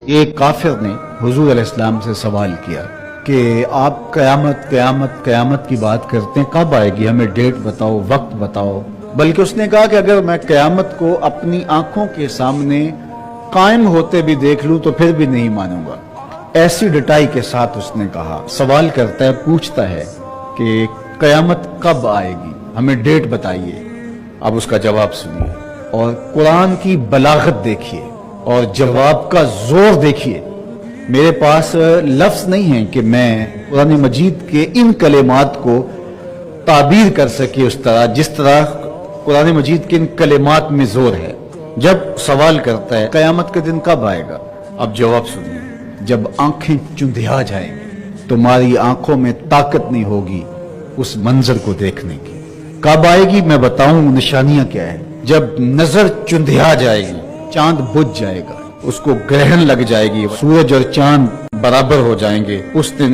ایک کافر نے حضور علیہ السلام سے سوال کیا کہ آپ قیامت قیامت قیامت کی بات کرتے ہیں، کب آئے گی؟ ہمیں ڈیٹ بتاؤ، وقت بتاؤ۔ بلکہ اس نے کہا کہ اگر میں قیامت کو اپنی آنکھوں کے سامنے قائم ہوتے بھی دیکھ لوں تو پھر بھی نہیں مانوں گا۔ ایسی ڈٹائی کے ساتھ اس نے کہا، سوال کرتا ہے، پوچھتا ہے کہ قیامت کب آئے گی، ہمیں ڈیٹ بتائیے۔ اب اس کا جواب سنیے اور قرآن کی بلاغت دیکھیے اور جواب کا زور دیکھیے۔ میرے پاس لفظ نہیں ہیں کہ میں قرآن مجید کے ان کلمات کو تعبیر کر سکے اس طرح جس طرح قرآن مجید کے ان کلمات میں زور ہے۔ جب سوال کرتا ہے قیامت کا دن کب آئے گا، اب جواب سنیے، جب آنکھیں چندھیا جائیں گی، تمہاری آنکھوں میں طاقت نہیں ہوگی اس منظر کو دیکھنے کی۔ کب آئے گی میں بتاؤں، نشانیاں کیا ہے؟ جب نظر چندھیا جائے گی، چاند بجھ جائے گا، اس کو گرہن لگ جائے گی، سورج اور چاند برابر ہو جائیں گے، اس دن